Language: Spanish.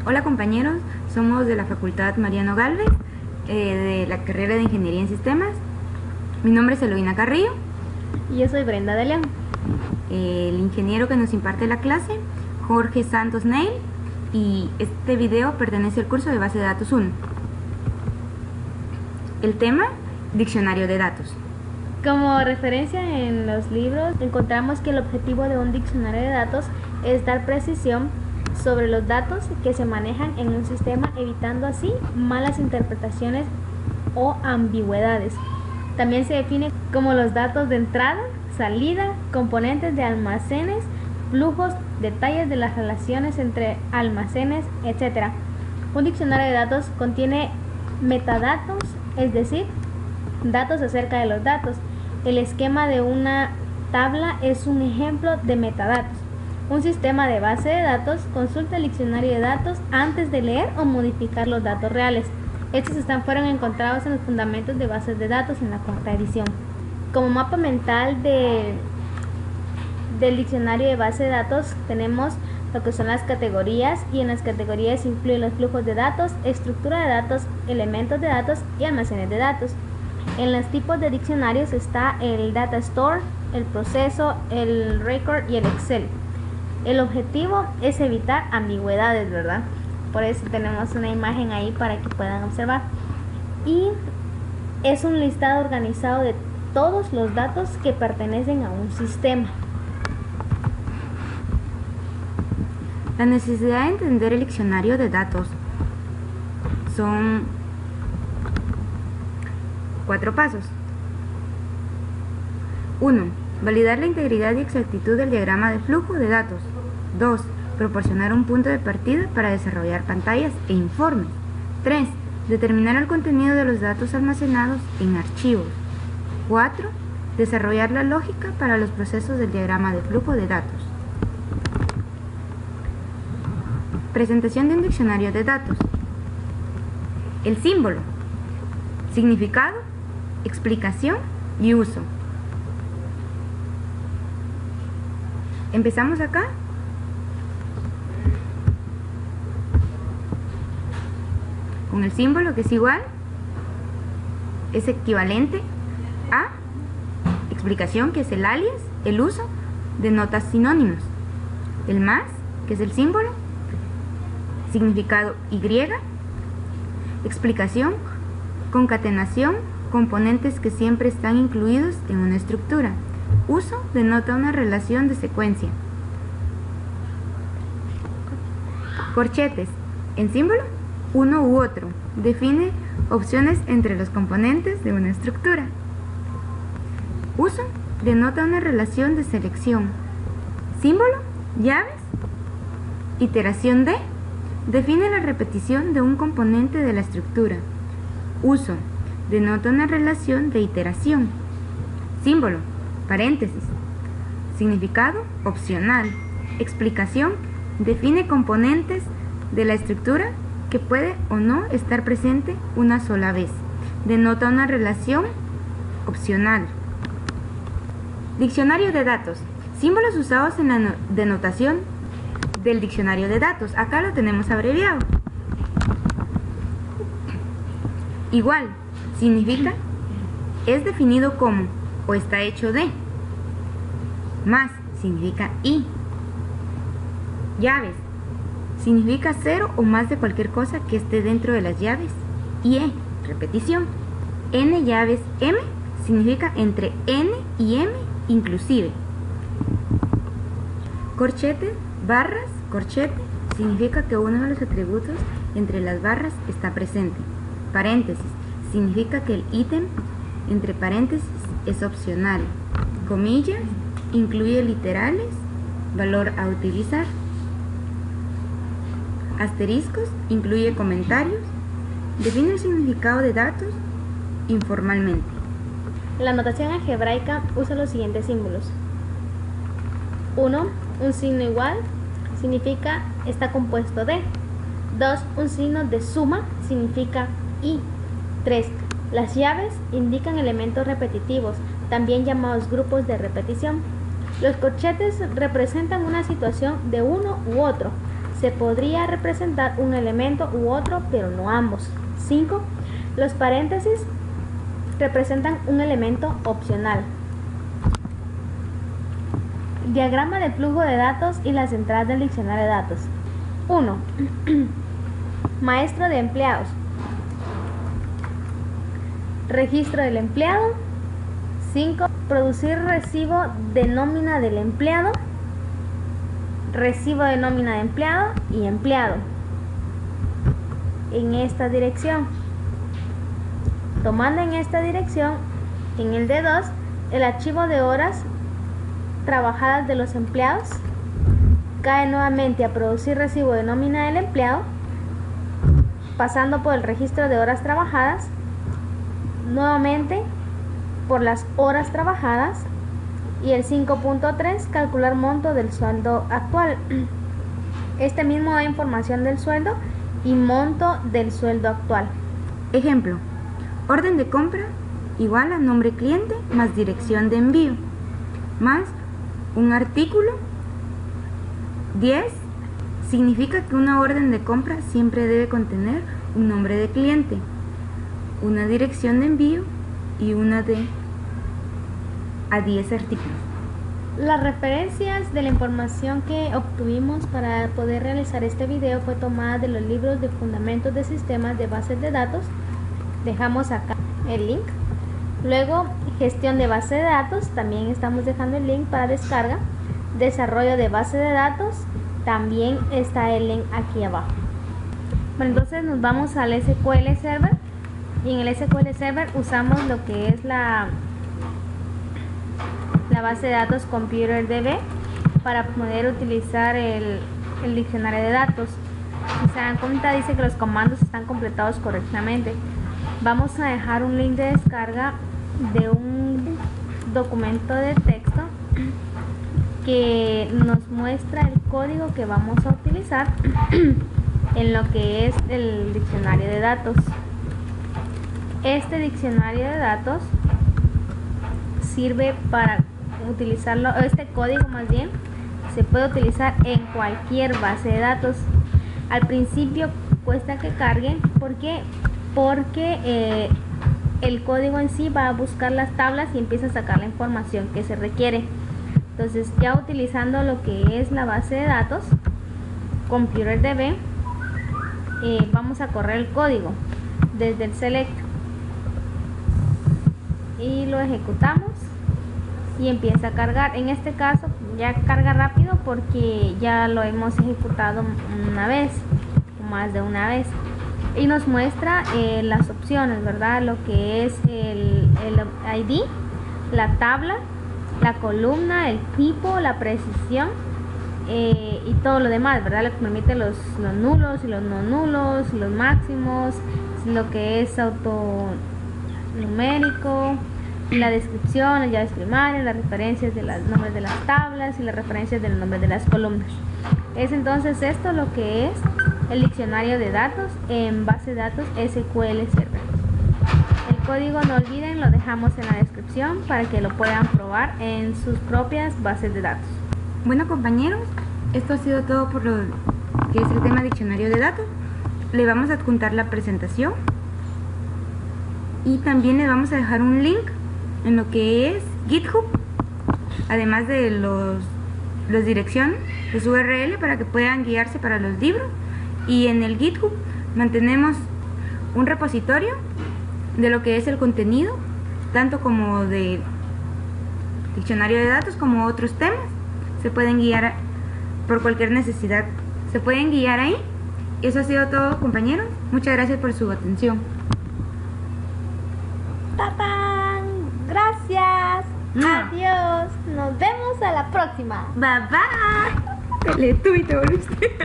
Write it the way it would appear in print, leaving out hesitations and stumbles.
Hola compañeros, somos de la Facultad Mariano Gálvez, de la carrera de Ingeniería en Sistemas. Mi nombre es Eloína Carrillo. Y yo soy Brenda de León. El ingeniero que nos imparte la clase, Jorge Santos Neil, y este video pertenece al curso de Base de Datos 1. El tema, Diccionario de Datos. Como referencia en los libros, encontramos que el objetivo de un diccionario de datos es dar precisión sobre los datos que se manejan en un sistema, evitando así malas interpretaciones o ambigüedades. También se define como los datos de entrada, salida, componentes de almacenes, flujos, detalles de las relaciones entre almacenes, etc. Un diccionario de datos contiene metadatos, es decir, datos acerca de los datos. El esquema de una tabla es un ejemplo de metadatos. Un sistema de base de datos consulta el diccionario de datos antes de leer o modificar los datos reales. Estos fueron encontrados en los fundamentos de bases de datos en la cuarta edición. Como mapa mental del diccionario de base de datos tenemos lo que son las categorías, y en las categorías incluyen los flujos de datos, estructura de datos, elementos de datos y almacenes de datos. En los tipos de diccionarios está el data store, el proceso, el record y el Excel. El objetivo es evitar ambigüedades, ¿verdad? Por eso tenemos una imagen ahí para que puedan observar. Y es un listado organizado de todos los datos que pertenecen a un sistema. La necesidad de entender el diccionario de datos son 4 pasos. 1. Validar la integridad y exactitud del diagrama de flujo de datos. 2. Proporcionar un punto de partida para desarrollar pantallas e informes. 3. Determinar el contenido de los datos almacenados en archivos. 4. Desarrollar la lógica para los procesos del diagrama de flujo de datos. Presentación de un diccionario de datos. El símbolo, significado, explicación y uso. Empezamos acá. Con el símbolo, que es igual, es equivalente a explicación, que es el alias, el uso, denota sinónimos. El más, que es el símbolo, significado Y, explicación, concatenación, componentes que siempre están incluidos en una estructura. Uso denota una relación de secuencia. Corchetes, en símbolo, uno u otro, define opciones entre los componentes de una estructura. Uso denota una relación de selección. Símbolo, llaves, iteración de, define la repetición de un componente de la estructura. Uso denota una relación de iteración. Símbolo, paréntesis. Significado, opcional. Explicación, define componentes de la estructura que puede o no estar presente una sola vez. Denota una relación opcional. Diccionario de datos. Símbolos usados en la denotación del diccionario de datos. Acá lo tenemos abreviado. Igual, significa, es definido como o está hecho de. Más, significa y. Llaves, significa cero o más de cualquier cosa que esté dentro de las llaves. Y repetición. N llaves M, significa entre N y M inclusive. Corchete, barras, corchete, significa que uno de los atributos entre las barras está presente. Paréntesis, significa que el ítem entre paréntesis es opcional. Comillas, incluye literales, valor a utilizar. Asteriscos, incluye comentarios. Define el significado de datos informalmente. La notación algebraica usa los siguientes símbolos. 1. Un signo igual significa está compuesto de. 2. Un signo de suma significa y. 3. Las llaves indican elementos repetitivos, también llamados grupos de repetición. Los corchetes representan una situación de uno u otro. Se podría representar un elemento u otro, pero no ambos. 5. Los paréntesis representan un elemento opcional. Diagrama de flujo de datos y las entradas del diccionario de datos. 1. Maestro de empleados. Registro del empleado. 5. Producir recibo de nómina del empleado. Recibo de nómina de empleado y empleado. En esta dirección. Tomando en esta dirección, en el D2, el archivo de horas trabajadas de los empleados cae nuevamente a producir recibo de nómina del empleado, pasando por el registro de horas trabajadas, nuevamente por las horas trabajadas, y el 5.3 calcular monto del sueldo actual. Este mismo da información del sueldo y monto del sueldo actual. Ejemplo: orden de compra igual a nombre cliente más dirección de envío más un artículo. 10. Significa que una orden de compra siempre debe contener un nombre de cliente, una dirección de envío y una de a 10 artículos. Las referencias de la información que obtuvimos para poder realizar este video fue tomada de los libros de Fundamentos de Sistemas de Bases de Datos. Dejamos acá el link. Luego, Gestión de Base de Datos, también estamos dejando el link para descarga. Desarrollo de Base de Datos, también está el link aquí abajo. Bueno, entonces nos vamos al SQL Server, y en el SQL Server usamos lo que es la base de datos ComputerDB para poder utilizar el diccionario de datos. Si se dan cuenta, dice que los comandos están completados correctamente. Vamos a dejar un link de descarga de un documento de texto que nos muestra el código que vamos a utilizar en lo que es el diccionario de datos. Este diccionario de datos sirve para utilizarlo, este código más bien, se puede utilizar en cualquier base de datos. Al principio cuesta que cargue, ¿por qué? Porque el código en sí va a buscar las tablas y empieza a sacar la información que se requiere. Entonces, ya utilizando lo que es la base de datos ComputerDB, vamos a correr el código desde el select y lo ejecutamos y empieza a cargar. En este caso ya carga rápido porque ya lo hemos ejecutado una vez o más de una vez, y nos muestra las opciones, ¿verdad? Lo que es el ID, la tabla, la columna, el tipo, la precisión y todo lo demás, ¿verdad? Lo que permite los nulos y los no nulos, los máximos, lo que es autonumérico, la descripción, las llaves primarias, las referencias de los nombres de las tablas y las referencias de los nombres de las columnas. Es entonces esto lo que es el diccionario de datos en base de datos SQL Server. El código, no olviden, lo dejamos en la descripción para que lo puedan probar en sus propias bases de datos. Bueno, compañeros, esto ha sido todo por lo que es el tema diccionario de datos. Le vamos a adjuntar la presentación y también le vamos a dejar un link en lo que es GitHub, además de las direcciones, los URL, para que puedan guiarse para los libros. Y en el GitHub mantenemos un repositorio de lo que es el contenido, tanto como de diccionario de datos como otros temas. Se pueden guiar por cualquier necesidad, se pueden guiar ahí. Eso ha sido todo, compañeros. Muchas gracias por su atención. ¡Tatán! Gracias. Adiós. Nos vemos a la próxima. Bye bye. Tú y te volviste.